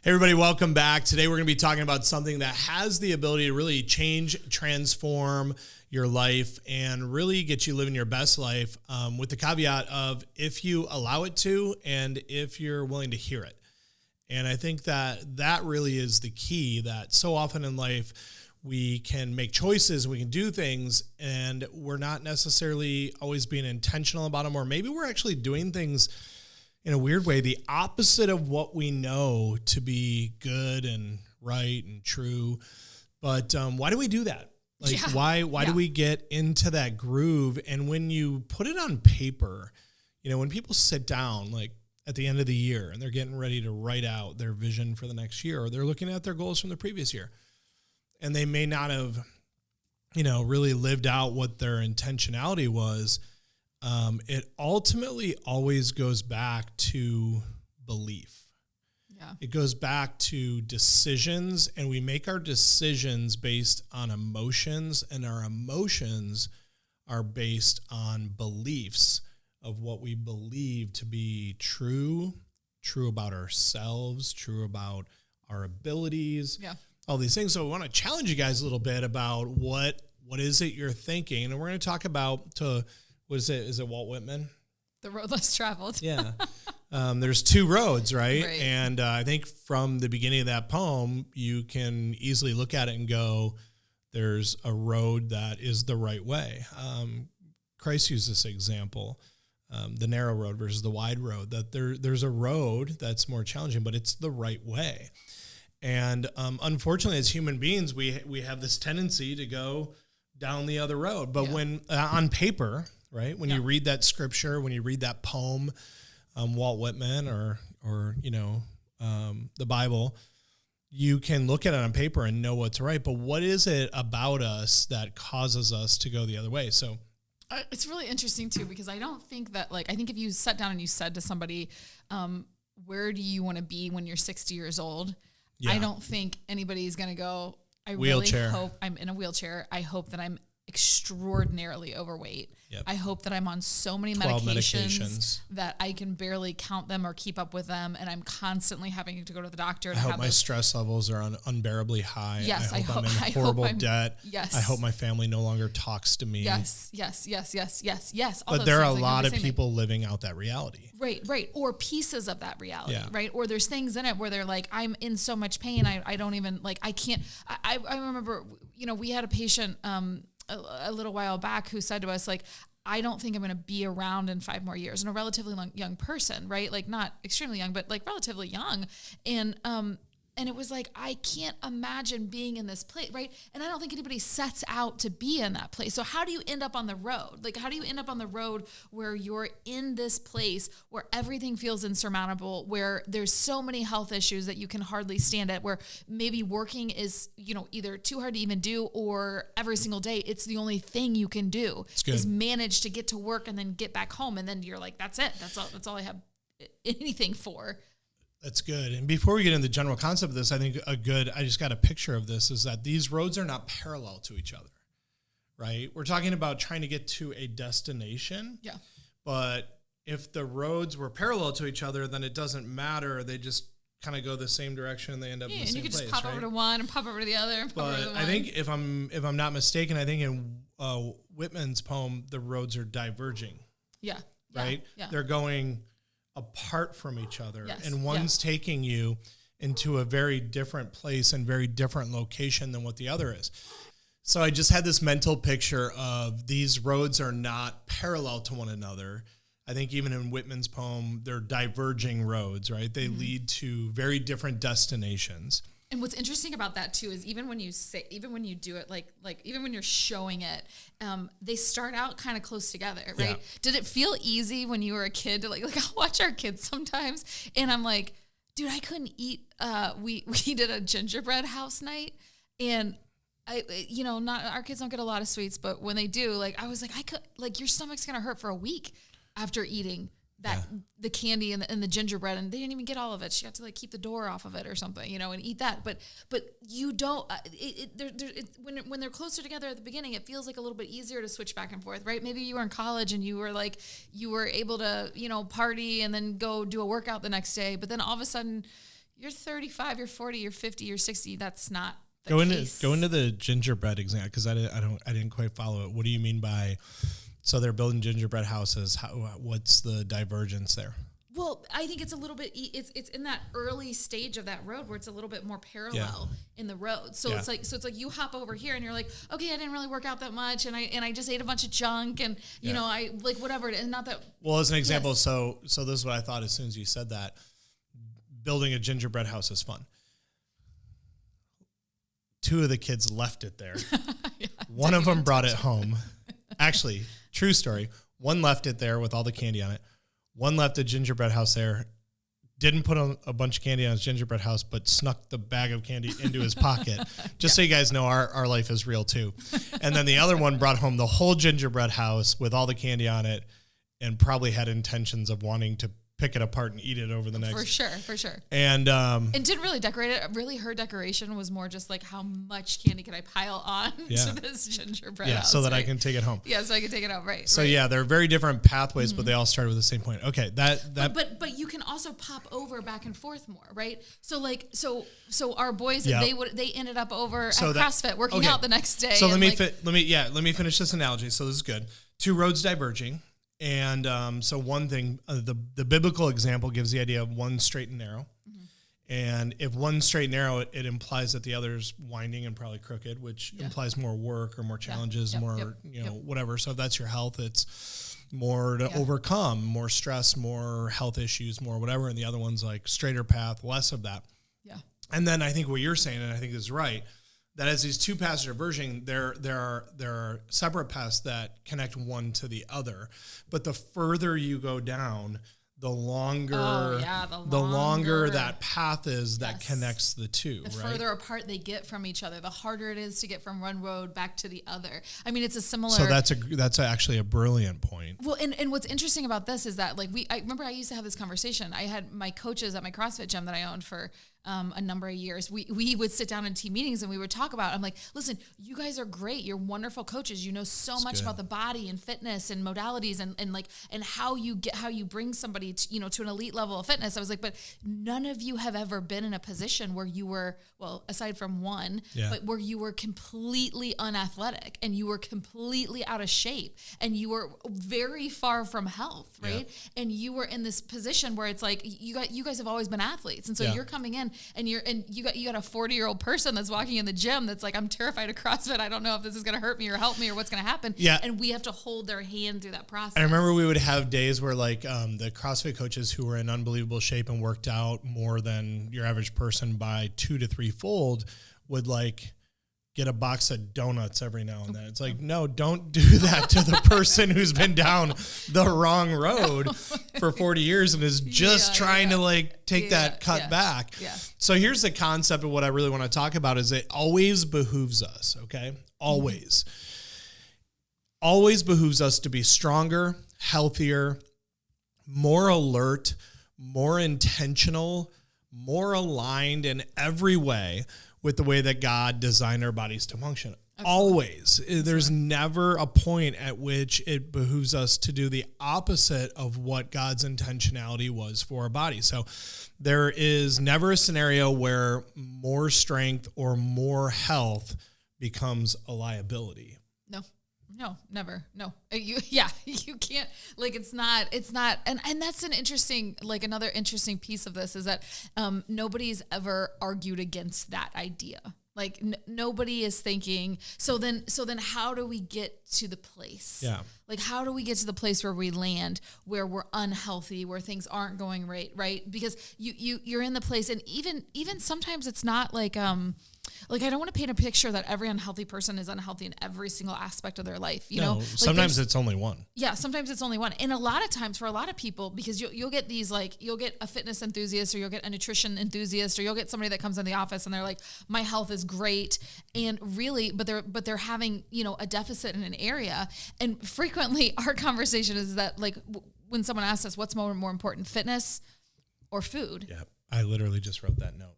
Hey everybody, welcome back. Today we're going to be talking about something that has the ability to really change, transform your life, and really get you living your best life, with the caveat of if you allow it to and if you're willing to hear it. And I think that really is the key, that so often in life we can make choices, we can do things, and we're not necessarily always being intentional about them, or maybe we're actually doing things in a weird way, the opposite of what we know to be good and right and true. But why do we do that? Why do we get into that groove? And when you put it on paper, when people sit down, like at the end of the year and they're getting ready to write out their vision for the next year, or they're looking at their goals from the previous year, and they may not have, really lived out what their intentionality was. It ultimately always goes back to belief. Yeah. It goes back to decisions, and we make our decisions based on emotions, and our emotions are based on beliefs of what we believe to be true about ourselves, true about our abilities, all these things. So we want to challenge you guys a little bit about what is it you're thinking, and we're going to talk about what is it? Is it Walt Whitman? The road less traveled. Yeah. There's two roads, right? And I think from the beginning of that poem, you can easily look at it and go, there's a road that is the right way. Christ used this example, the narrow road versus the wide road, that there's a road that's more challenging, but it's the right way. And unfortunately, as human beings, we have this tendency to go down the other road. But when on paper, right, when you read that scripture, when you read that poem, Walt Whitman or the Bible, you can look at it on paper and know what's right. But what is it about us that causes us to go the other way? So it's really interesting too, because I don't think that, I think if you sat down and you said to somebody, where do you want to be when you're 60 years old? Yeah. I don't think anybody's going to go, I really hope I'm in a wheelchair. I hope that I'm extraordinarily overweight. Yep. I hope that I'm on so many medications that I can barely count them or keep up with them, and I'm constantly having to go to the doctor. I hope my stress levels are unbearably high. Yes, I hope I'm in horrible debt. Yes. I hope my family no longer talks to me. Yes. But there are a lot of people living out that reality. Right. Or pieces of that reality, right? Or there's things in it where they're like, I'm in so much pain, I don't even, I can't. I remember, we had a patient a little while back who said to us, I don't think I'm going to be around in 5 more years. And a relatively young person, right? Not extremely young, but relatively young. And it was I can't imagine being in this place, right? And I don't think anybody sets out to be in that place. So how do you end up on the road? How do you end up on the road where you're in this place where everything feels insurmountable, where there's so many health issues that you can hardly stand it, where maybe working is, either too hard to even do, or every single day it's the only thing you can do is manage to get to work and then get back home. And then you're like, that's it. That's all I have anything for. That's good. And before we get into the general concept of this, I think I just got a picture of this, is that these roads are not parallel to each other, right? We're talking about trying to get to a destination. Yeah. But if the roads were parallel to each other, then it doesn't matter. They just kind of go the same direction. They end up in the same place. And you could just pop over to one and pop over to the other. And pop over to the one. I think if I'm not mistaken, I think in Whitman's poem, the roads are diverging. Yeah. Right? Yeah. They're going apart from each other, and one's taking you into a very different place and very different location than what the other is. So I just had this mental picture of these roads are not parallel to one another. I think even in Whitman's poem, they're diverging roads, right? They lead to very different destinations. And what's interesting about that too is even when you do it, even when you're showing it, they start out kind of close together, right? Yeah. Did it feel easy when you were a kid to I'll watch our kids sometimes, and I'm like, dude, I couldn't eat. We did a gingerbread house night, and not our kids don't get a lot of sweets, but when they do, I was I could your stomach's gonna hurt for a week after eating the candy and the gingerbread, and they didn't even get all of it. She had to keep the door off of it or something, and eat that. But you don't. When they're closer together at the beginning, it feels a little bit easier to switch back and forth, right? Maybe you were in college and you were able to party and then go do a workout the next day, but then all of a sudden you're 35, you're 40, you're 50, you're 60. That's not the case. Go into the gingerbread example, because I didn't quite follow it. What do you mean by, so they're building gingerbread houses? What's the divergence there? Well, I think it's a little bit, it's in that early stage of that road where it's a little bit more parallel in the road. So it's like you hop over here and you're like, okay, I didn't really work out that much, and I just ate a bunch of junk, and you know, I like whatever it is. Not that. Well, as an example, so this is what I thought as soon as you said that. Building a gingerbread house is fun. 2 of the kids left it there. One of them brought it home. Actually, true story. One left it there with all the candy on it. One left a gingerbread house there, didn't put a bunch of candy on his gingerbread house, but snuck the bag of candy into his pocket. Just so you guys know, our life is real too. And then the other one brought home the whole gingerbread house with all the candy on it, and probably had intentions of wanting to pick it apart and eat it over the next. For sure. And didn't really decorate it. Really, her decoration was more just like, how much candy can I pile on to this gingerbread house, so that I can take it home. Yeah, so I can take it out, right. So they're very different pathways, but they all started with the same point. Okay, but you can also pop over back and forth more, right? So like so our boys, they ended up over at CrossFit working out the next day. So let me finish this analogy. So this is good. 2 roads diverging. And so one thing, the biblical example gives the idea of one straight and narrow. Mm-hmm. And if one straight and narrow, it implies that the other's winding and probably crooked, which implies more work or more challenges, whatever. So if that's your health, it's more to overcome, more stress, more health issues, more whatever. And the other one's like straighter path, less of that. Yeah. And then I think what you're saying, and I think this is right, that as these 2 paths are diverging, there are separate paths that connect one to the other. But the further you go down, the longer that path is that connects the 2. The further apart they get from each other, the harder it is to get from one road back to the other. I mean, it's a similar. So that's actually a brilliant point. Well, and what's interesting about this is that I remember I used to have this conversation. I had my coaches at my CrossFit gym that I owned for a number of years. We would sit down in team meetings and we would talk about, I'm like, listen, you guys are great. You're wonderful coaches. You know so much about the body and fitness and modalities and how you bring somebody to an elite level of fitness. I was like, but none of you have ever been in a position where you were, well, aside from one, but where you were completely unathletic and you were completely out of shape and you were very far from health, right? Yeah. And you were in this position where it's like, you guys have always been athletes. And so you're coming in and you got a 40-year-old person that's walking in the gym that's like, I'm terrified of CrossFit. I don't know if this is going to hurt me or help me or what's going to happen. Yeah. And we have to hold their hand through that process. I remember we would have days where like the CrossFit coaches who were in unbelievable shape and worked out more than your average person by 2 to 3-fold would like get a box of donuts every now and then. It's like, no, don't do that to the person who's been down the wrong road for 40 years and is just trying to like take that cut back. Yeah. So here's the concept of what I really want to talk about is it always behooves us, okay? Always. Always behooves us to be stronger, healthier, more alert, more intentional, more aligned in every way with the way that God designed our bodies to function. Absolutely. Always. There's never a point at which it behooves us to do the opposite of what God's intentionality was for our body. So there is never a scenario where more strength or more health becomes a liability. No, never. No. You can't, like, it's not, and that's an interesting, like another interesting piece of this is that nobody's ever argued against that idea. Like nobody is thinking, so then how do we get to the place? Yeah. Like, how do we get to the place where we land, where we're unhealthy, where things aren't going right? Because you're in the place, and even sometimes it's not like I don't want to paint a picture that every unhealthy person is unhealthy in every single aspect of their life. You know, like sometimes it's only one. Yeah, sometimes it's only one. And a lot of times for a lot of people, because you'll get these, like, you'll get a fitness enthusiast or you'll get a nutrition enthusiast or you'll get somebody that comes in the office and they're like, my health is great. And really, but they're having, a deficit in an area. And frequently our conversation is that, like, when someone asks us what's more important, fitness or food? Yeah, I literally just wrote that note.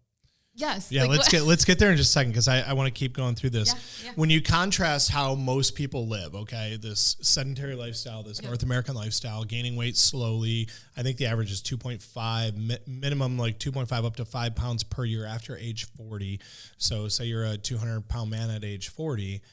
Yes. Yeah, like, let's get there in just a second because I want to keep going through this. Yeah. When you contrast how most people live, okay, this sedentary lifestyle, this North American lifestyle, gaining weight slowly. I think the average is 2.5, minimum like 2.5 up to 5 pounds per year after age 40. So say you're a 200-pound man at age 40,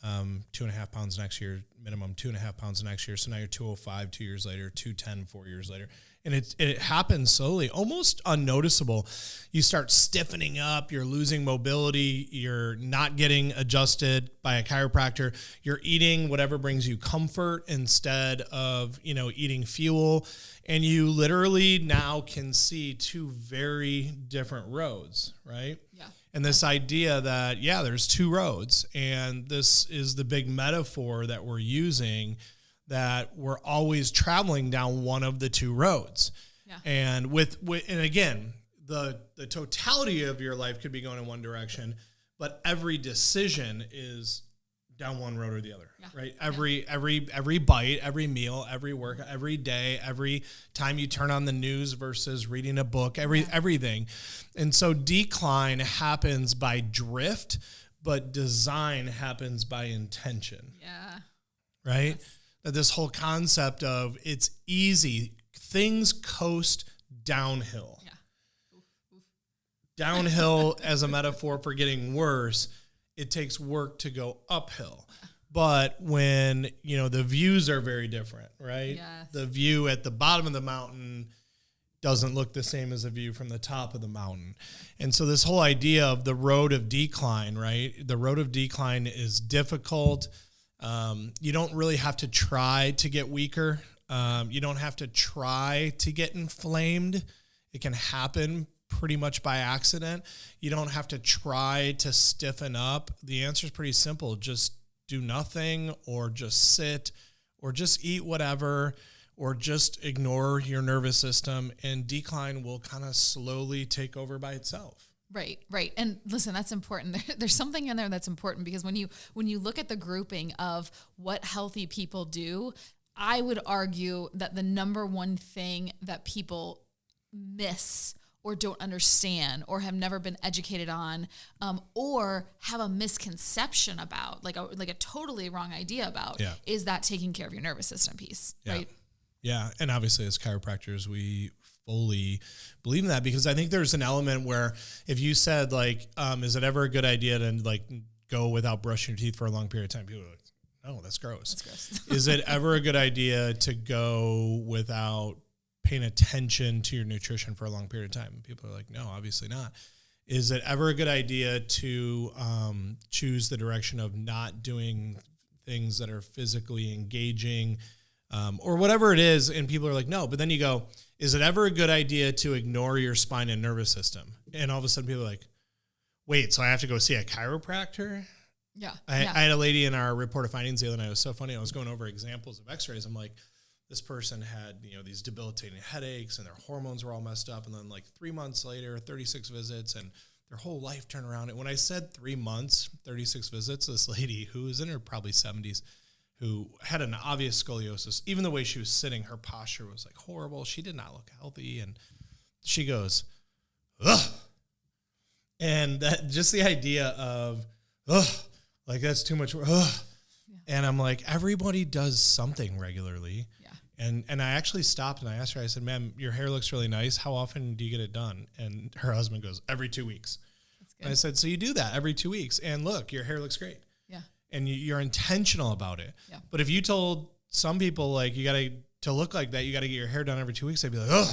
2.5 pounds next year, minimum 2.5 pounds next year. So now you're 205 2 years later, 210 4 years later. And it happens slowly, almost unnoticeable. You start stiffening up, you're losing mobility, you're not getting adjusted by a chiropractor, you're eating whatever brings you comfort instead of, eating fuel. And you literally now can see two very different roads, right? Yeah. And this idea that, there's two roads, and this is the big metaphor that we're using, that we're always traveling down one of the two roads. Yeah. And and again, the totality of your life could be going in one direction, but every decision is down one road or the other, right? Every bite, every meal, every work, every day, every time you turn on the news versus reading a book, everything. And so decline happens by drift, but design happens by intention. Yeah. Right? Yes. That this whole concept of it's easy, things coast downhill. Yeah. Oof. Downhill as a metaphor for getting worse. It takes work to go uphill. Yeah. But when, the views are very different, right? Yes. The view at the bottom of the mountain doesn't look the same as the view from the top of the mountain. And so this whole idea of the road of decline, right? The road of decline is difficult. You don't really have to try to get weaker. You don't have to try to get inflamed. It can happen pretty much by accident. You don't have to try to stiffen up. The answer is pretty simple. Just do nothing, or just sit, or just eat whatever, or just ignore your nervous system, and decline will kind of slowly take over by itself. Right. And listen, that's important. There's something in there that's important, because when you look at the grouping of what healthy people do, I would argue that the number one thing that people miss or don't understand or have never been educated on, or have a misconception about, like a totally wrong idea about, is that taking care of your nervous system piece, right? Yeah, and obviously as chiropractors, we fully believe in that, because I think there's an element where if you said is it ever a good idea to go without brushing your teeth for a long period of time? People are like, no, that's gross. Is it ever a good idea to go without paying attention to your nutrition for a long period of time? And people are like, no, obviously not. Is it ever a good idea to choose the direction of not doing things that are physically engaging, or whatever it is? And people are like, no. But then you go, is it ever a good idea to ignore your spine and nervous system? And all of a sudden people are like, wait, so I have to go see a chiropractor? Yeah. I had a lady in our report of findings the other night. It was so funny. I was going over examples of x-rays. I'm like, this person had, these debilitating headaches, and their hormones were all messed up. And then 3 months later, 36 visits, and their whole life turned around. And when I said 3 months, 36 visits, this lady who was in her probably 70s, who had an obvious scoliosis, even the way she was sitting, her posture was horrible. She did not look healthy. And she goes, ugh. And that, just the idea of, ugh, that's too much work. Ugh. Yeah. And I'm like, everybody does something regularly. Yeah. And I actually stopped and I asked her, I said, ma'am, your hair looks really nice. How often do you get it done? And her husband goes, every 2 weeks. That's good. And I said, so you do that every 2 weeks, and look, your hair looks great. Yeah. And you're intentional about it. Yeah. But if you told some people you got to look like that, you got to get your hair done every 2 weeks, they'd be like,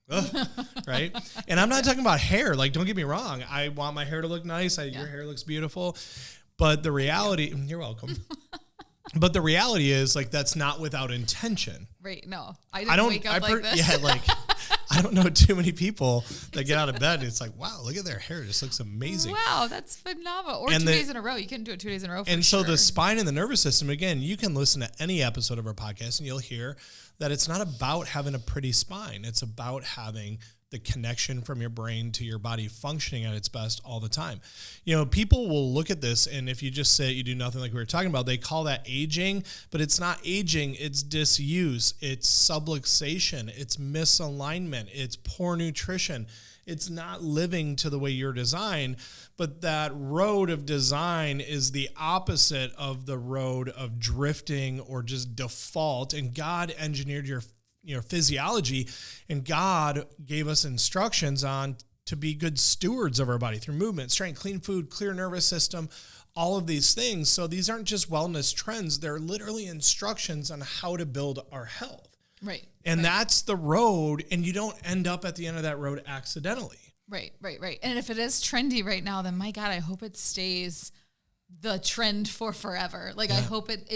ugh, right? And I'm not talking about hair. Don't get me wrong. I want my hair to look nice. Your hair looks beautiful. But the reality, you're welcome. But the reality is that's not without intention. Right. No, I don't wake up like this. Yeah. I don't know too many people that get out of bed and it's wow, look at their hair. It just looks amazing. Wow, that's phenomenal. Or 2 days in a row. You can do it 2 days in a row. So the spine and the nervous system, again, you can listen to any episode of our podcast and you'll hear that it's not about having a pretty spine. It's about having the connection from your brain to your body functioning at its best all the time. People will look at this, and if you just say you do nothing like we were talking about, they call that aging, but it's not aging, it's disuse, it's subluxation, it's misalignment, it's poor nutrition. It's not living to the way you're designed, but that road of design is the opposite of the road of drifting or just default. And God engineered your physiology, and God gave us instructions on to be good stewards of our body through movement, strength, clean food, clear nervous system, all of these things. So these aren't just wellness trends. They're literally instructions on how to build our health. Right. And that's the road, and you don't end up at the end of that road accidentally. Right. And if it is trendy right now, then my God, I hope it stays the trend for forever. Like, I hope it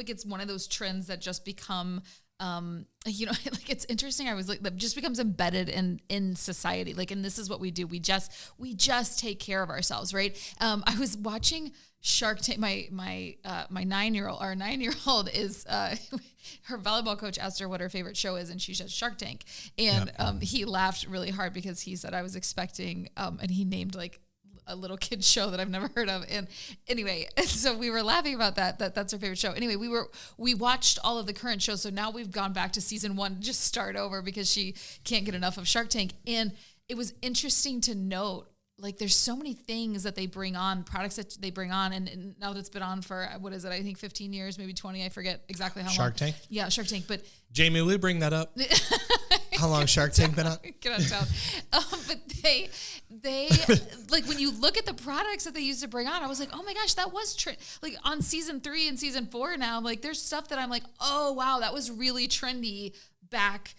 gets one of those trends that just become, like, it's interesting. I was like, that just becomes embedded in society. Like, and this is what we do. We just take care of ourselves. Right. I was watching Shark Tank. My 9-year-old is, her volleyball coach asked her what her favorite show is, and she said Shark Tank. And, he laughed really hard because he said, I was expecting, and he named like a little kid show that I've never heard of. And anyway, so we were laughing about that's her favorite show. Anyway, we watched all of the current shows. So now we've gone back to season 1, just start over because she can't get enough of Shark Tank. And it was interesting to note, like, there's so many things that they bring on, products that they bring on. And now that's been on for, what is it? I think 15 years, maybe 20. I forget exactly how long. Shark Tank? Yeah, Shark Tank. But Jamie, will you bring that up? How long Shark Tank been on? Get on town. But they like, when you look at the products that they used to bring on, I was like, oh my gosh, that was like on season 3 and season 4 now. Like, there's stuff that I'm like, oh wow, that was really trendy back,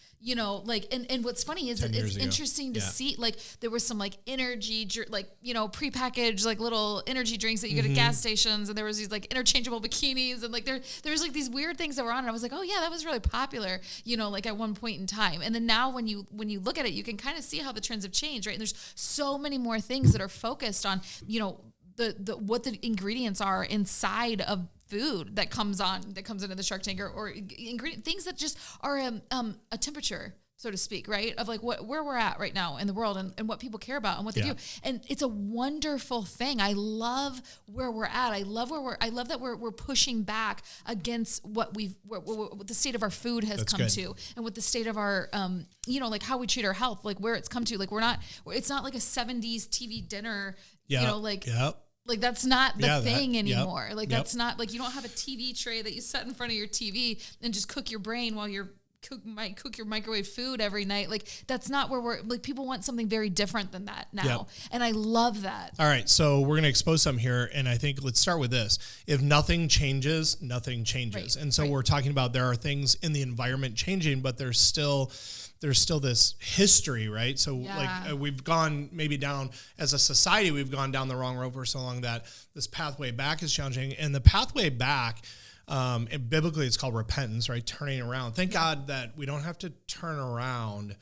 like, and what's funny is it's interesting to see, like, there was some like energy, like, prepackaged like little energy drinks that you get at gas stations, and there was these like interchangeable bikinis, and like there was like these weird things that were on, and I was like, oh yeah, that was really popular, like at one point in time. And then now when you look at it, you can kind of see how the trends have changed, right? And there's so many more things that are focused on, the what the ingredients are inside of food that comes into the Shark Tank, or ingredient things that just are a temperature, so to speak, right? Of like where we're at right now in the world, and what people care about and what they do. And it's a wonderful thing. I love where we're at. I love that we're pushing back against what the state of our food has come to, and what the state of our, like how we treat our health, like where it's come to. Like, it's not like a 70s TV dinner, like that's not the thing anymore. Like that's not, like, you don't have a TV tray that you set in front of your TV and just cook your brain while you're cook your microwave food every night. Like, that's not where we're, like, people want something very different than that now. And I love that. All right. So we're going to expose some here. And I think let's start with this. If nothing changes, nothing changes. Right. And so we're talking about, there are things in the environment changing, but there's still this history, right? So like we've gone maybe down as a society, we've gone down the wrong road for so long that this pathway back is challenging. And the pathway back, and biblically it's called repentance, right? Turning around. Thank God that we don't have to turn around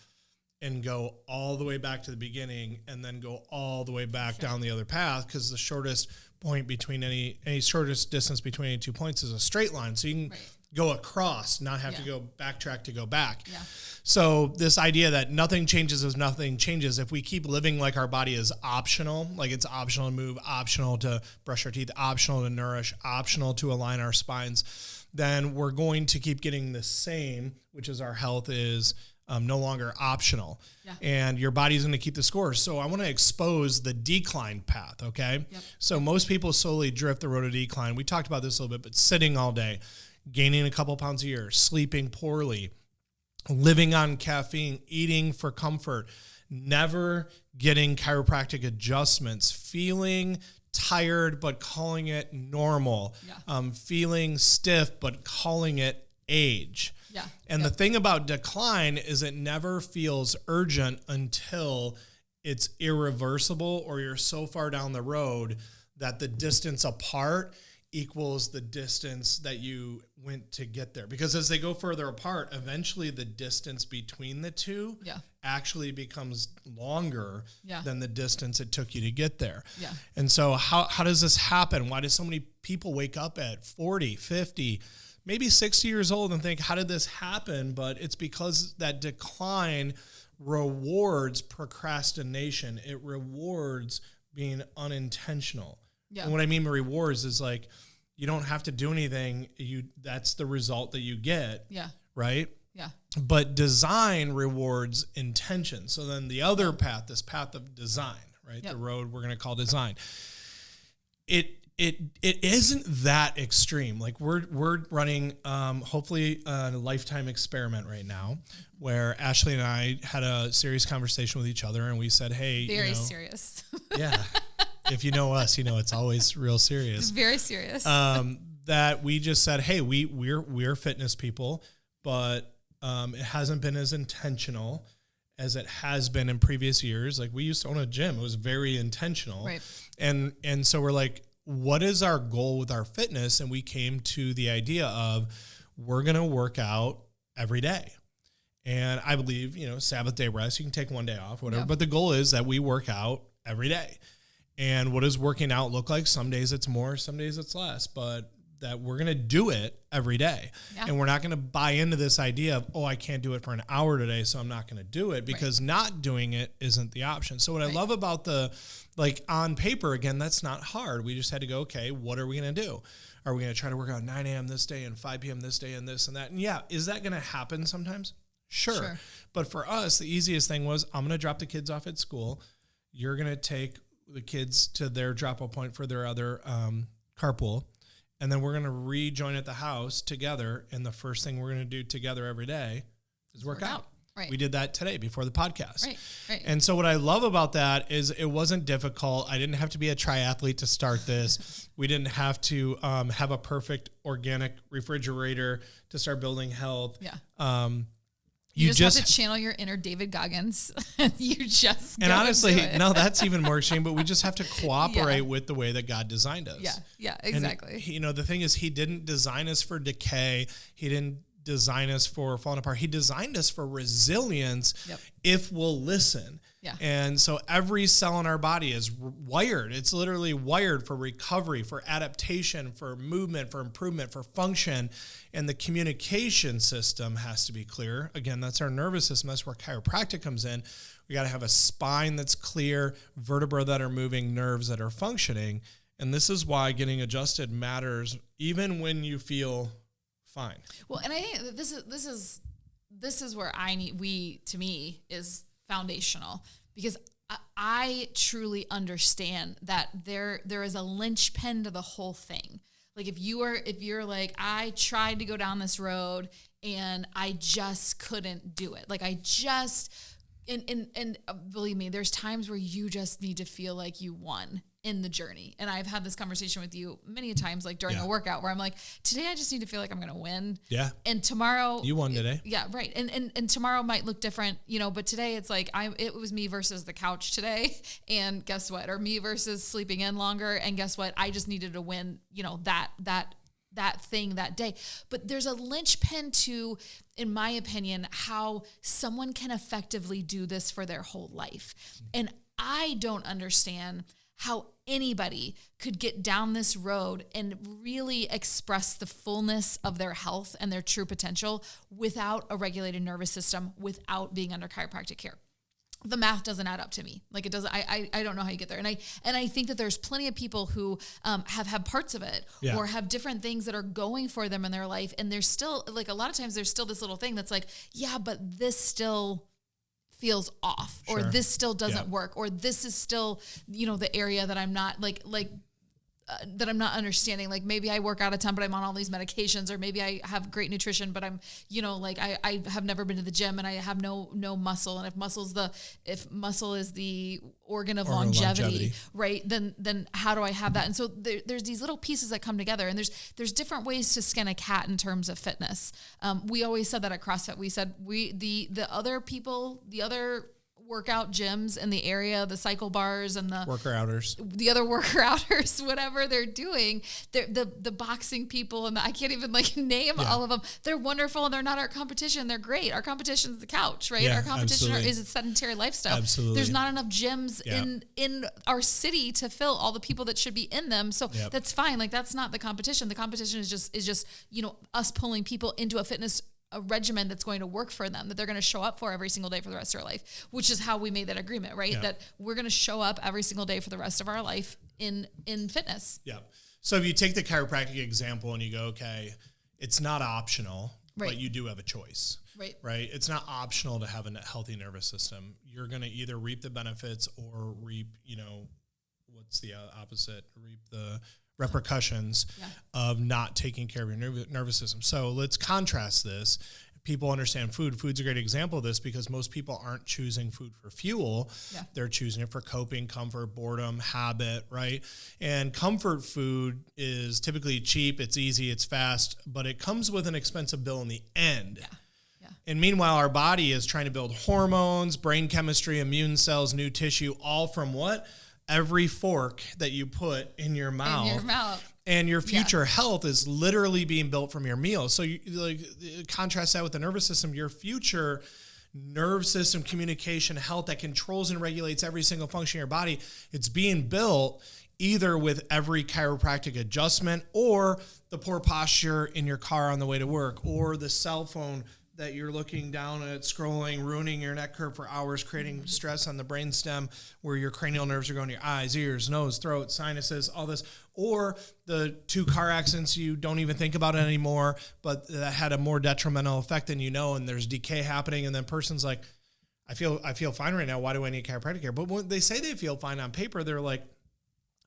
and go all the way back to the beginning and then go all the way back down the other path, because the shortest point between any shortest distance between any 2 points is a straight line. So you can go across, not have to go backtrack to go back. Yeah. So this idea that nothing changes as nothing changes, if we keep living like our body is optional, like it's optional to move, optional to brush our teeth, optional to nourish, optional to align our spines, then we're going to keep getting the same, which is our health is no longer optional. Yeah. And your body's going to keep the score. So I want to expose the decline path, okay? Yep. So most people slowly drift the road of decline. We talked about this a little bit, but sitting all day, gaining a couple pounds a year, sleeping poorly, living on caffeine, eating for comfort, never getting chiropractic adjustments, feeling tired but calling it normal, feeling stiff but calling it age. Yeah. And the thing about decline is it never feels urgent until it's irreversible, or you're so far down the road that the distance apart equals the distance that you went to get there. Because as they go further apart, eventually the distance between the two actually becomes longer than the distance it took you to get there. Yeah. And so how does this happen? Why do so many people wake up at 40, 50, maybe 60 years old and think, how did this happen? But it's because that decline rewards procrastination. It rewards being unintentional. Yeah. And what I mean by rewards is, like, you don't have to do anything. That's the result that you get. Yeah. Right. Yeah. But design rewards intention. So then the other path, this path of design, right? Yep. The road we're going to call design. It isn't that extreme. Like we're running hopefully a lifetime experiment right now, where Ashley and I had a serious conversation with each other, and we said, "Hey, very serious." Yeah, if you know us, you know it's always real serious. It's very serious. That we just said, "Hey, we're fitness people, but it hasn't been as intentional as it has been in previous years. Like we used to own a gym; it was very intentional, right? And so we're like, what is our goal with our fitness? And we came to the idea of we're going to work out every day. And I believe, Sabbath day rest, you can take one day off, whatever. Yeah. But the goal is that we work out every day. And what does working out look like? Some days it's more, some days it's less, but that we're going to do it every day. Yeah. And we're not going to buy into this idea of, I can't do it for an hour today, so I'm not going to do it, because not doing it isn't the option. So what I love about on paper, again, that's not hard. We just had to go, okay, what are we going to do? Are we going to try to work out 9 a.m. this day and 5 p.m. this day and this and that? And yeah, is that going to happen sometimes? Sure. But for us, the easiest thing was, I'm going to drop the kids off at school. You're going to take the kids to their drop-off point for their other carpool. And then we're going to rejoin at the house together. And the first thing we're going to do together every day is work out. Right. We did that today before the podcast. Right. And so what I love about that is it wasn't difficult. I didn't have to be a triathlete to start this. We didn't have to have a perfect organic refrigerator to start building health. Yeah. You just have to channel your inner David Goggins. You just and honestly, no, that's even more extreme. But we just have to cooperate with the way that God designed us. Yeah, exactly. And, the thing is, He didn't design us for decay. He didn't design us for falling apart. He designed us for resilience if we'll listen. Yeah. And so every cell in our body is wired. It's literally wired for recovery, for adaptation, for movement, for improvement, for function. And the communication system has to be clear. Again, that's our nervous system. That's where chiropractic comes in. We got to have a spine that's clear, vertebrae that are moving, nerves that are functioning. And this is why getting adjusted matters even when you feel fine. Well, and I think that this is where to me is foundational, because I truly understand that there is a linchpin to the whole thing. Like if you're like, I tried to go down this road and I just couldn't do it. Like and believe me, there's times where you just need to feel like you won in the journey. And I've had this conversation with you many times, like during a workout, where I'm like, today I just need to feel like I'm going to win. Yeah. And tomorrow you won today. Yeah. Right. And tomorrow might look different, but today it's like, it was me versus the couch today. And guess what? Or me versus sleeping in longer. And guess what? I just needed to win, that thing that day. But there's a linchpin to, in my opinion, how someone can effectively do this for their whole life. And I don't understand how anybody could get down this road and really express the fullness of their health and their true potential without a regulated nervous system, without being under chiropractic care. The math doesn't add up to me. Like it doesn't, I don't know how you get there. And I think that there's plenty of people who have had parts of it or have different things that are going for them in their life. And there's still, like a lot of times there's still this little thing that's like, yeah, but this still feels off, or this still doesn't work, or this is still, the area that I'm not that I'm not understanding. Like maybe I work out a ton, but I'm on all these medications, or maybe I have great nutrition, but I'm, I have never been to the gym and I have no muscle. And if muscle is the organ of longevity, right? Then how do I have that? And so there's these little pieces that come together, and there's different ways to skin a cat in terms of fitness. We always said that at CrossFit. We said the other workout gyms in the area, the cycle bars and the worker outers, whatever they're doing, the boxing people and I can't even name all of them. They're wonderful and they're not our competition. They're great. Our competition is the couch, right? Our competition is a sedentary lifestyle. Absolutely. There's not enough gyms in our city to fill all the people that should be in them. So that's fine. Like that's not the competition. The competition is just us pulling people into a regimen that's going to work for them, that they're going to show up for every single day for the rest of their life, which is how we made that agreement, right? Yeah. That we're going to show up every single day for the rest of our life in fitness. Yeah. So if you take the chiropractic example and you go, okay, it's not optional, but you do have a choice. Right. It's not optional to have a healthy nervous system. You're going to either reap the benefits or reap, what's the opposite? Reap the repercussions of not taking care of your nervous system. So let's contrast this. People understand food. Food's a great example of this because most people aren't choosing food for fuel. Yeah. They're choosing it for coping, comfort, boredom, habit, right? And comfort food is typically cheap, it's easy, it's fast, but it comes with an expensive bill in the end. Yeah. Yeah. And meanwhile, our body is trying to build hormones, brain chemistry, immune cells, new tissue, all from what? Every fork that you put in your mouth. And your future health is literally being built from your meals. So you contrast that with the nervous system. Your future nerve system communication health that controls and regulates every single function of your body, it's being built either with every chiropractic adjustment or the poor posture in your car on the way to work or the cell phone that you're looking down at, scrolling, ruining your neck curve for hours, creating stress on the brainstem where your cranial nerves are going to your eyes, ears, nose, throat, sinuses, all this, or the 2 car accidents you don't even think about it anymore, but that had a more detrimental effect than and there's decay happening, and then person's like, I feel fine right now. Why do I need chiropractic care? But when they say they feel fine on paper, they're like,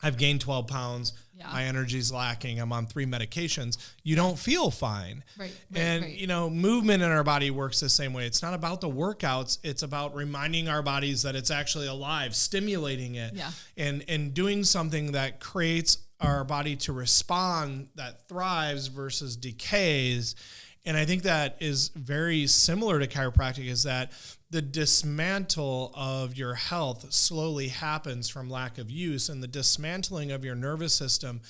I've gained 12 pounds. Yeah. My energy's lacking. I'm on 3 medications. You don't feel fine. Right. Movement in our body works the same way. It's not about the workouts. It's about reminding our bodies that it's actually alive, stimulating it, and doing something that creates our body to respond, that thrives versus decays. And I think that is very similar to chiropractic, is that the dismantle of your health slowly happens from lack of use, and the dismantling of your nervous system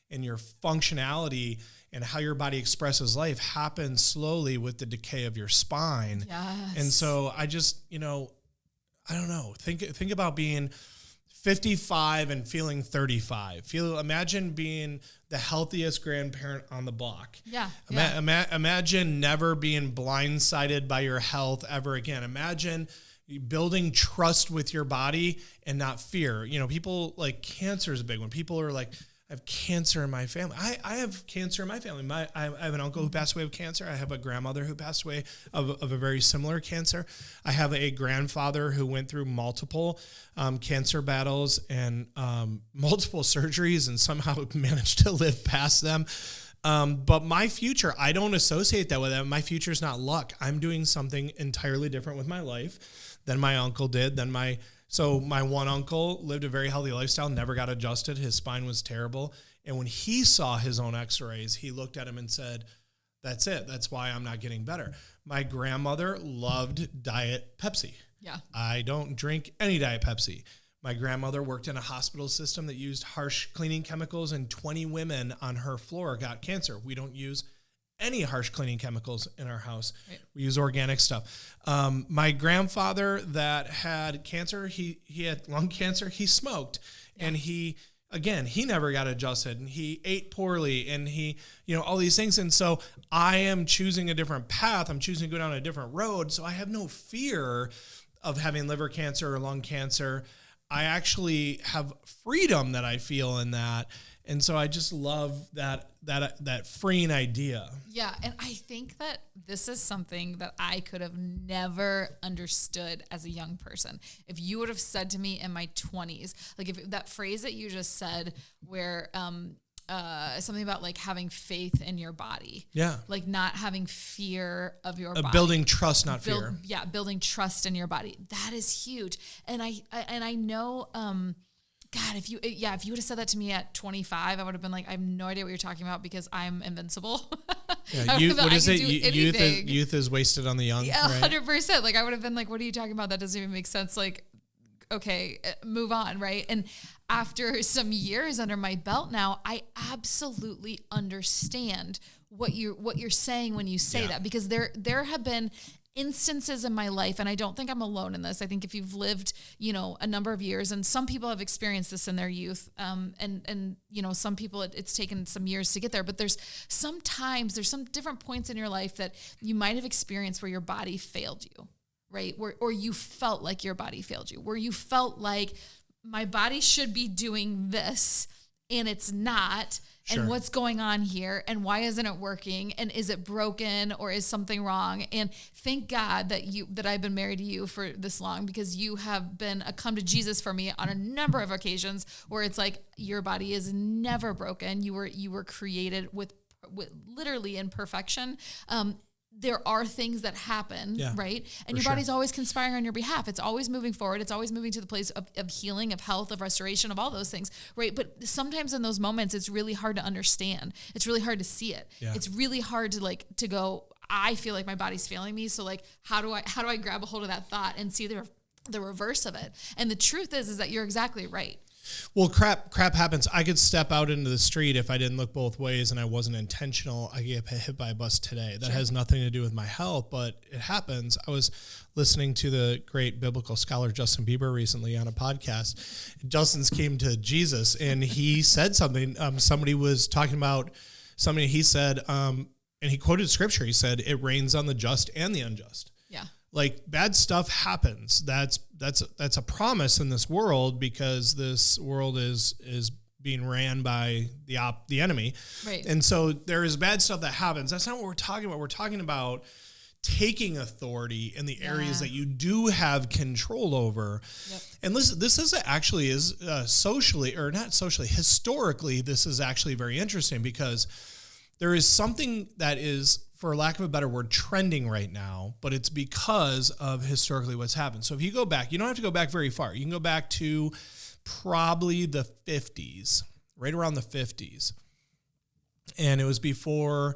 and your functionality and how your body expresses life happens slowly with the decay of your spine. Yes. And so I just, I don't know, think about being 55 and feeling 35. Imagine being the healthiest grandparent on the block. Yeah. Imagine never being blindsided by your health ever again. Imagine building trust with your body and not fear. People like cancer is a big one. People are like, I have cancer in my family. I have cancer in my family. I have an uncle who passed away of cancer. I have a grandmother who passed away of a very similar cancer. I have a grandfather who went through multiple cancer battles and multiple surgeries and somehow managed to live past them. But my future, I don't associate that with that. My future is not luck. I'm doing something entirely different with my life than my uncle did, So my one uncle lived a very healthy lifestyle, never got adjusted. His spine was terrible. And when he saw his own x-rays, he looked at him and said, that's it. That's why I'm not getting better. My grandmother loved Diet Pepsi. Yeah. I don't drink any Diet Pepsi. My grandmother worked in a hospital system that used harsh cleaning chemicals, and 20 women on her floor got cancer. We don't use any harsh cleaning chemicals in our house. Right. We use organic stuff. My grandfather that had cancer, he had lung cancer, he smoked. Yeah. And he never got adjusted, and he ate poorly, and he, all these things. And so I am choosing a different path. I'm choosing to go down a different road. So I have no fear of having liver cancer or lung cancer. I actually have freedom that I feel in that. And so I just love that freeing idea. Yeah, and I think that this is something that I could have never understood as a young person. If you would have said to me in my 20s, like if that phrase that you just said where something about like having faith in your body. Yeah. Like not having fear of your body. Building trust, not fear. Yeah, building trust in your body. That is huge. And I know God, if you would have said that to me at 25, I would have been like, I have no idea what you're talking about because I'm invincible. Yeah, youth is wasted on the young. Yeah, 100%. Like I would have been like, what are you talking about? That doesn't even make sense. Like, okay, move on, right? And after some years under my belt now, I absolutely understand what you're saying when you say that, because there have been instances in my life, and I don't think I'm alone in this. I think if you've lived, a number of years, and some people have experienced this in their youth, and some people it's taken some years to get there, but there's some different points in your life that you might have experienced where your body failed you, right? Or you felt like your body failed you, where you felt like my body should be doing this and it's not. and what's going on here and why isn't it working and is it broken or is something wrong? And thank God that I've been married to you for this long, because you have been a come to Jesus for me on a number of occasions where it's like your body is never broken. You were created with literally in perfection. There are things that happen, right? And your body's always conspiring on your behalf. It's always moving forward. It's always moving to the place of healing, of health, of restoration, of all those things, right? But sometimes in those moments, it's really hard to understand. It's really hard to see it. Yeah. It's really hard to go, I feel like my body's failing me. So like, how do I grab a hold of that thought and see the reverse of it? And the truth is that you're exactly right. Well, crap happens. I could step out into the street if I didn't look both ways and I wasn't intentional. I get hit by a bus today. That has nothing to do with my health, but it happens. I was listening to the great biblical scholar Justin Bieber recently on a podcast. Justin's came to Jesus and he said something. Somebody was talking about something he said, and he quoted scripture. He said, "It rains on the just and the unjust." Yeah. Like bad stuff happens. That's a promise in this world, because this world is being ran by the enemy. Right. And so there is bad stuff that happens. That's not what we're talking about. We're talking about taking authority in the areas that you do have control over. Yep. And listen, this is actually socially, or not socially, historically, this is actually very interesting, because there is something that is, for lack of a better word, trending right now, but it's because of historically what's happened. So if you go back, you don't have to go back very far. You can go back to probably the 50s, right around the 50s. And it was before,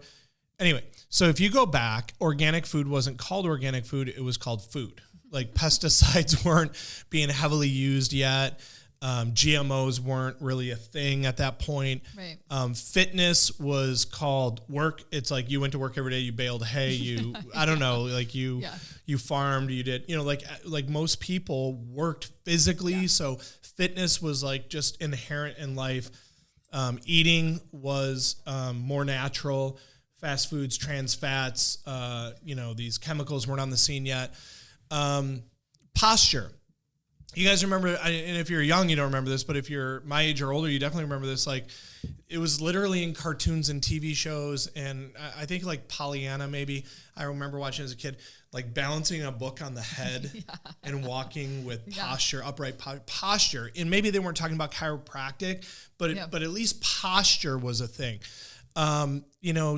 anyway, so if you go back, organic food wasn't called organic food, it was called food. Like pesticides weren't being heavily used yet. GMOs weren't really a thing at that point. Right. Fitness was called work. It's like you went to work every day, you baled hay, I don't know, like you farmed, you did, like most people worked physically. Yeah. So fitness was like just inherent in life. Eating was more natural. Fast foods, trans fats, these chemicals weren't on the scene yet. Posture. You guys remember, and if you're young, you don't remember this, but if you're my age or older, you definitely remember this. Like, it was literally in cartoons and TV shows, and I think like Pollyanna, maybe. I remember watching as a kid, like balancing a book on the head and walking with posture, upright posture. And maybe they weren't talking about chiropractic, but at least posture was a thing.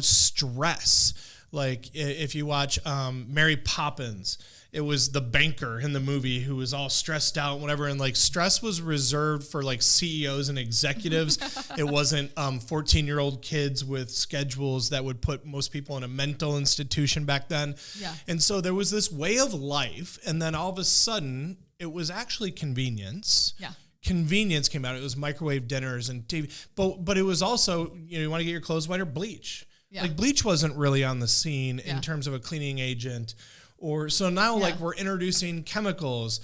Stress. Like if you watch Mary Poppins, it was the banker in the movie who was all stressed out, whatever. And like stress was reserved for like CEOs and executives. It wasn't 14-year-old kids with schedules that would put most people in a mental institution back then. Yeah. And so there was this way of life. And then all of a sudden it was actually convenience. Yeah. Convenience came out. It was microwave dinners and TV. But it was also, you want to get your clothes whiter, bleach. Yeah. Like bleach wasn't really on the scene in terms of a cleaning agent. Or so now, like we're introducing chemicals,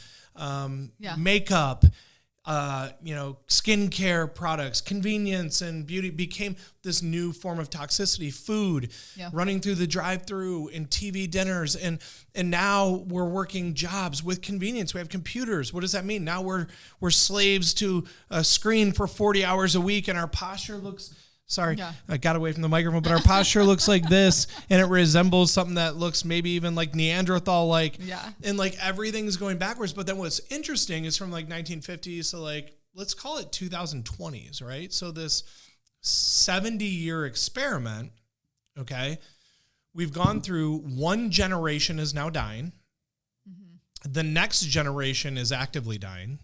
makeup, skincare products, convenience and beauty became this new form of toxicity. Food, running through the drive-through and TV dinners, and now we're working jobs with convenience. We have computers. What does that mean? Now we're slaves to a screen for 40 hours a week, and our posture looks. Sorry, I got away from the microphone, but our posture looks like this, and it resembles something that looks maybe even like Neanderthal-like, and like everything's going backwards. But then what's interesting is from like 1950s to like, let's call it 2020s, right? So this 70-year experiment, okay, we've gone through, one generation is now dying. Mm-hmm. The next generation is actively dying.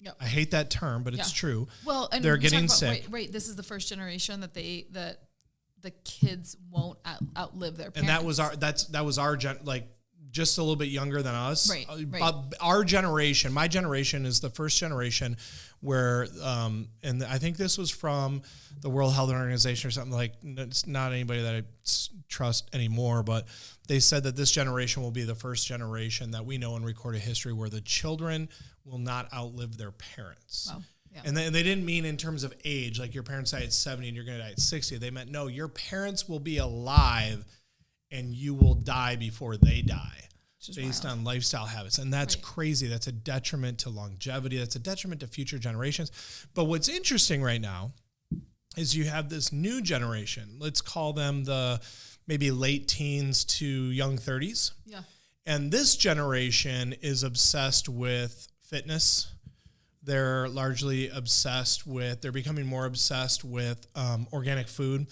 Yep. I hate that term, but it's true. Well, and they're getting sick. Right. This is the first generation that the kids won't outlive their parents. And that was our just a little bit younger than us. Right. But our generation, my generation, is the first generation where, and I think this was from the World Health Organization or something, like, it's not anybody that I trust anymore, but they said that this generation will be the first generation that we know in recorded history where the children will not outlive their parents. Wow. Yeah. And they didn't mean in terms of age, like your parents die at 70 and you're going to die at 60. They meant, no, your parents will be alive and you will die before they die based on lifestyle habits. And that's crazy. That's a detriment to longevity. That's a detriment to future generations. But what's interesting right now is you have this new generation. Let's call them the maybe late teens to young 30s. Yeah. And this generation is obsessed with fitness. They're largely they're becoming more obsessed with organic food.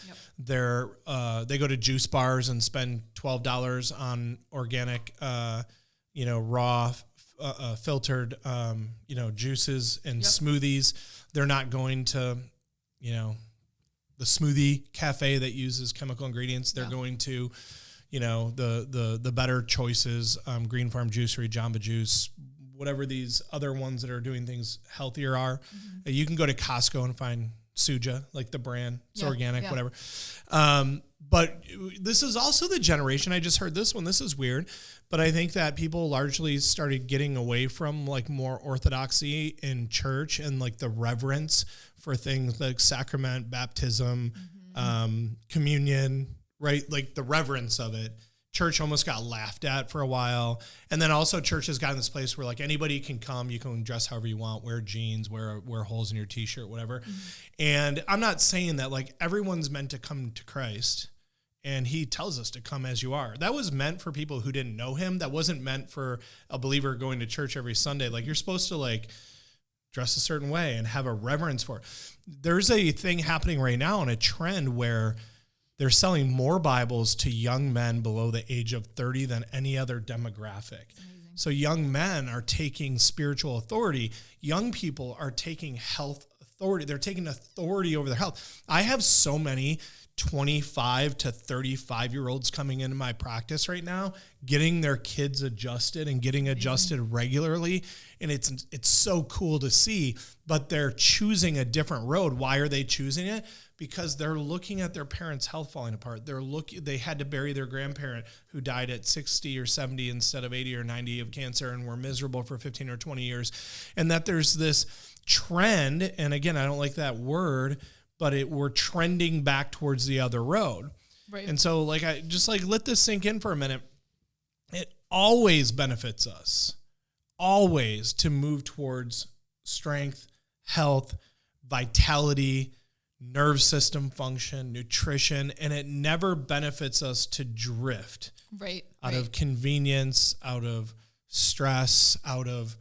Yep. They go to juice bars and spend $12 on organic, raw, filtered, juices and juices. They're not going to, the smoothie cafe that uses chemical ingredients. They're going to, the better choices, Green Farm Juicery, Jamba Juice, whatever these other ones that are doing things healthier are. Mm-hmm. You can go to Costco and find Suja, like the brand. It's organic, whatever. But this is also the generation, I just heard this one, this is weird, but I think that people largely started getting away from like more orthodoxy in church and like the reverence for things like sacrament, baptism, communion, right? Like the reverence of it. Church almost got laughed at for a while. And then also church has gotten this place where like anybody can come, you can dress however you want, wear jeans, wear holes in your t-shirt, whatever. Mm-hmm. And I'm not saying that like everyone's meant to come to Christ and he tells us to come as you are. That was meant for people who didn't know him. That wasn't meant for a believer going to church every Sunday. Like you're supposed to like dress a certain way and have a reverence for it. There's a thing happening right now and a trend where they're selling more Bibles to young men below the age of 30 than any other demographic. So young men are taking spiritual authority. Young people are taking health authority. They're taking authority over their health. I have so many 25 to 35-year-olds coming into my practice right now, getting their kids adjusted and getting adjusted regularly. And it's so cool to see, but they're choosing a different road. Why are they choosing it? Because they're looking at their parents' health falling apart. They had to bury their grandparent who died at 60 or 70 instead of 80 or 90 of cancer and were miserable for 15 or 20 years. And that there's this trend, and again, I don't like that word, but we're trending back towards the other road. Right. And so let this sink in for a minute. It always benefits us, always, to move towards strength, health, vitality, nerve system function, nutrition, and it never benefits us to drift out of convenience, out of stress, out of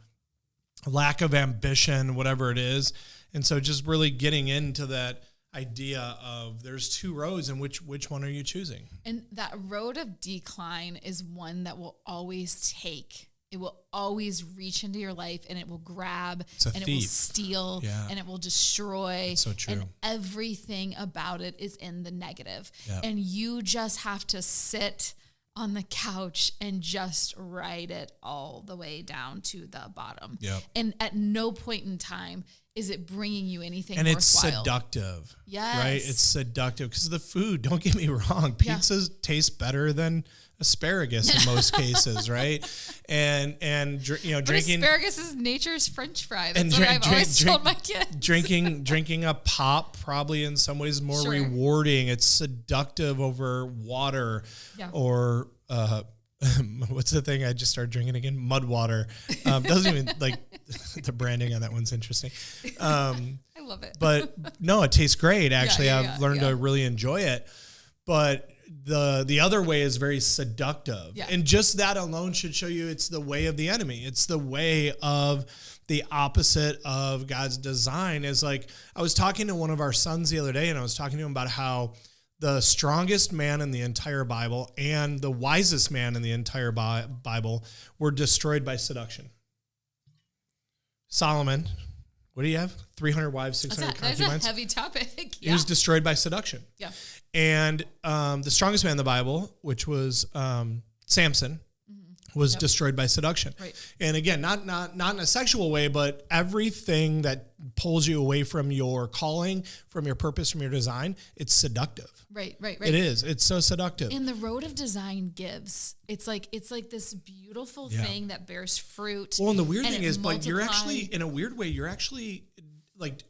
lack of ambition, whatever it is. And so just really getting into that idea of there's two roads and which one are you choosing? And that road of decline is one that will always take. It will always reach into your life and it will grab and it will steal and it will destroy. That's so true. And everything about it is in the negative. Yep. And you just have to sit on the couch and just ride it all the way down to the bottom. Yep. And at no point in time is it bringing you anything and worthwhile. It's seductive. Yes. Right? It's seductive because of the food. Don't get me wrong. Pizzas taste better than asparagus in most cases, right? And drinking asparagus is nature's French fry. That's what I've always told my kids. Drinking a pop probably in some ways more rewarding. It's seductive over water or what's the thing I just started drinking again? Mud water. Doesn't even like the branding on that one's interesting. I love it. But no, it tastes great. Actually, I've learned to really enjoy it. But the other way is very seductive. Yeah. And just that alone should show you it's the way of the enemy. It's the way of the opposite of God's design. Is like, I was talking to one of our sons the other day, and I was talking to him about how the strongest man in the entire Bible and the wisest man in the entire Bible were destroyed by seduction. Solomon, what do you have? 300 wives, 600 concubines? That's a heavy topic. He was destroyed by seduction. Yeah. And the strongest man in the Bible, which was Samson, was destroyed by seduction. Right. And again, not in a sexual way, but everything that pulls you away from your calling, from your purpose, from your design, it's seductive. Right. It is. It's so seductive. And the road of design gives. It's like this beautiful thing that bears fruit. Well, and the weird thing is, but you're actually, in a weird way, you're actually like,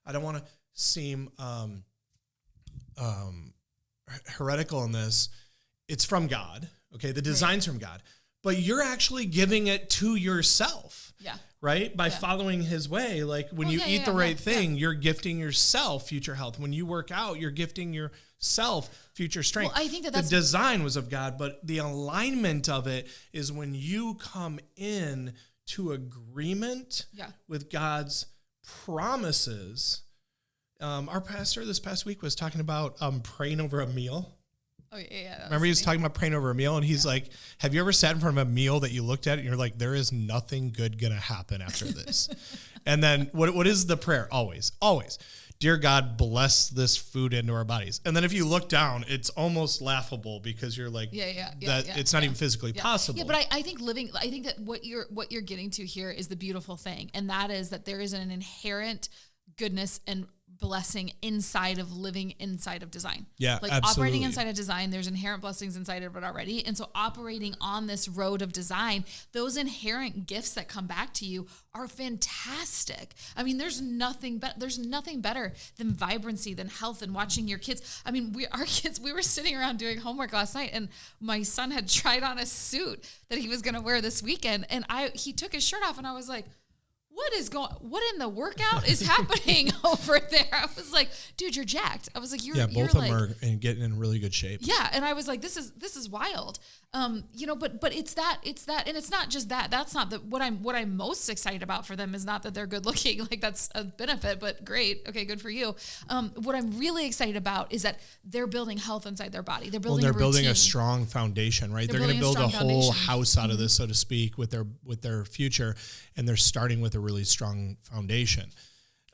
I don't want to seem heretical in this. It's from God. Okay. The design's from God. but you're actually giving it to yourself. Yeah. Right? By following his way. Like when you eat the right thing, you're gifting yourself future health. When you work out, you're gifting yourself future strength. Well, I think the design was of God, but the alignment of it is when you come in to agreement with God's promises. Our pastor this past week was talking about praying over a meal. Oh, yeah. Remember he was talking about praying over a meal, and he's like, have you ever sat in front of a meal that you looked at and you're like, there is nothing good going to happen after this? And then what is the prayer? Always. Dear God, bless this food into our bodies. And then if you look down, it's almost laughable because you're like, it's not even physically possible. Yeah, but I think that what you're getting to here is the beautiful thing. And that is that there is an inherent goodness and blessing inside of living inside of design. Yeah, like absolutely. Operating inside of design, there's inherent blessings inside of it already. And so operating on this road of design, those inherent gifts that come back to you are fantastic. I mean, there's nothing better than vibrancy, than health, and watching your kids. I mean, we were sitting around doing homework last night, and my son had tried on a suit that he was going to wear this weekend, and he took his shirt off, and I was like, what in the workout is happening over there? I was like, dude, you're jacked. I was like, both of them are getting in really good shape. Yeah. And I was like, this is wild. But it's that, and it's not just that. That's not what I'm most excited about for them is not that they're good looking. Like that's a benefit, but great. Okay. Good for you. What I'm really excited about is that they're building health inside their body. They're building a strong foundation, right? They're going to build a whole house out of this, so to speak, with their future. And they're starting with a really strong foundation.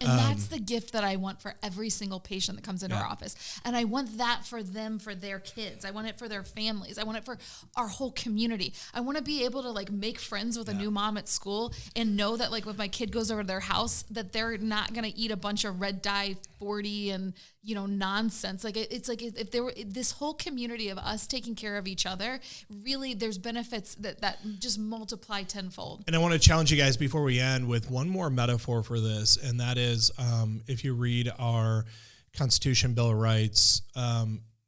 And that's the gift that I want for every single patient that comes into our office. And I want that for them, for their kids. I want it for their families. I want it for our whole community. I want to be able to like make friends with a new mom at school and know that like if my kid goes over to their house, that they're not going to eat a bunch of red dye 40 and, nonsense. Like it's like if there were this whole community of us taking care of each other, really there's benefits that just multiply tenfold. And I want to challenge you guys before we end with one more metaphor for this. And that is, if you read our Constitution, Bill of Rights,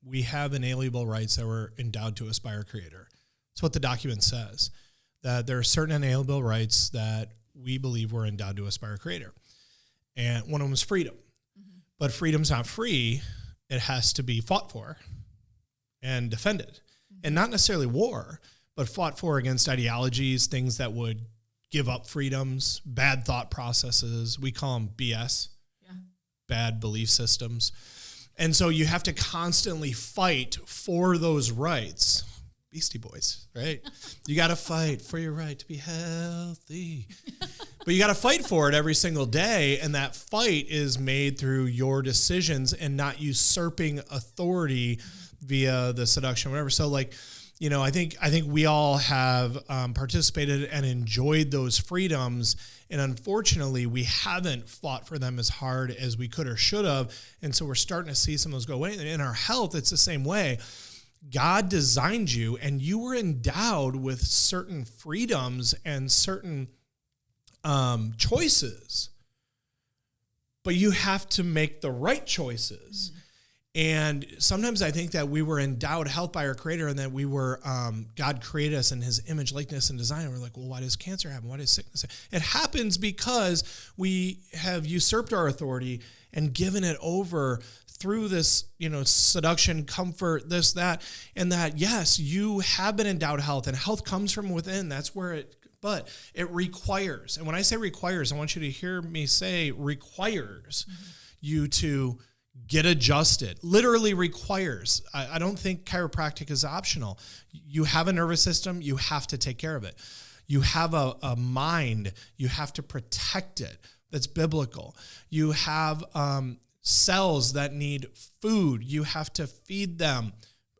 we have inalienable rights that were endowed to us by our Creator. That's what the document says, that there are certain inalienable rights that we believe were endowed to us by our Creator. And one of them is freedom. Mm-hmm. But freedom's not free. It has to be fought for and defended. Mm-hmm. And not necessarily war, but fought for against ideologies, things that would give up freedoms, bad thought processes. We call them BS, bad belief systems. And so you have to constantly fight for those rights. Beastie Boys, right? You got to fight for your right to be healthy. But you got to fight for it every single day. And that fight is made through your decisions and not usurping authority via the seduction, whatever. So like, I think we all have participated and enjoyed those freedoms. And unfortunately, we haven't fought for them as hard as we could or should have. And so we're starting to see some of those go away. And in our health, it's the same way. God designed you and you were endowed with certain freedoms and certain choices. But you have to make the right choices. Mm-hmm. And sometimes I think that we were endowed health by our Creator and that we were, God created us in His image, likeness, and design. And we're like, well, why does cancer happen? Why does sickness happen? It happens because we have usurped our authority and given it over through this, seduction, comfort, this, that, and that. Yes, you have been endowed health, and health comes from within. That's where but it requires. And when I say requires, I want you to hear me say requires you to get adjusted. Literally requires. I don't think chiropractic is optional. You have a nervous system, you have to take care of it. You have a mind, you have to protect it. That's biblical. You have cells that need food. You have to feed them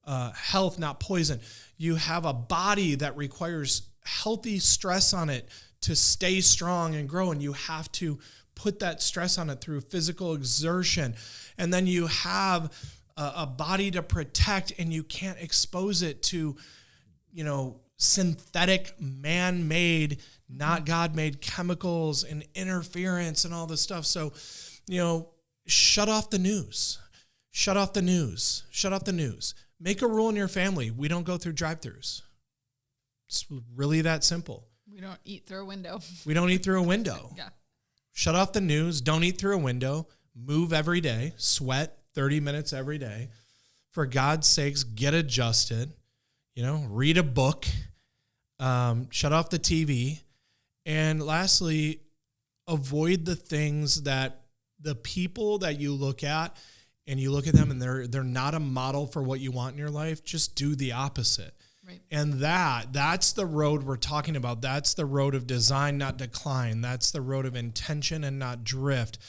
health, not poison. You have a body that requires healthy stress on it to stay strong and grow, and you have to put that stress on it through physical exertion. And then you have a body to protect, and you can't expose it to, synthetic, man-made, not God-made chemicals and interference and all this stuff. So, shut off the news. Shut off the news. Shut off the news. Make a rule in your family. We don't go through drive-thrus. It's really that simple. We don't eat through a window. We don't eat through a window. Yeah. Shut off the news. Don't eat through a window. Move every day. Sweat 30 minutes every day. For God's sakes, get adjusted. Read a book. Shut off the TV. And lastly, avoid the things that the people that you look at and you look at them and they're not a model for what you want in your life. Just do the opposite. Right. And that's the road we're talking about. That's the road of design, not decline. That's the road of intention and not drift.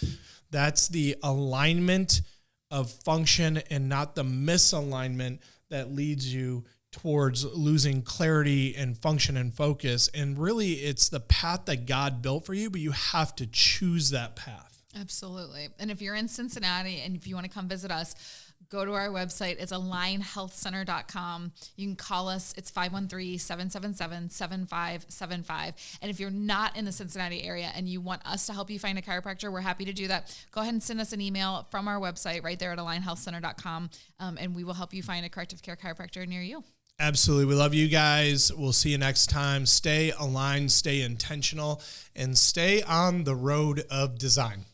That's the alignment of function and not the misalignment that leads you towards losing clarity and function and focus. And really, it's the path that God built for you, but you have to choose that path. Absolutely. And if you're in Cincinnati and if you want to come visit us, go to our website. It's alignhealthcenter.com. You can call us. It's 513-777-7575. And if you're not in the Cincinnati area and you want us to help you find a chiropractor, we're happy to do that. Go ahead and send us an email from our website right there at alignhealthcenter.com, and we will help you find a corrective care chiropractor near you. Absolutely. We love you guys. We'll see you next time. Stay aligned, stay intentional, and stay on the road of design.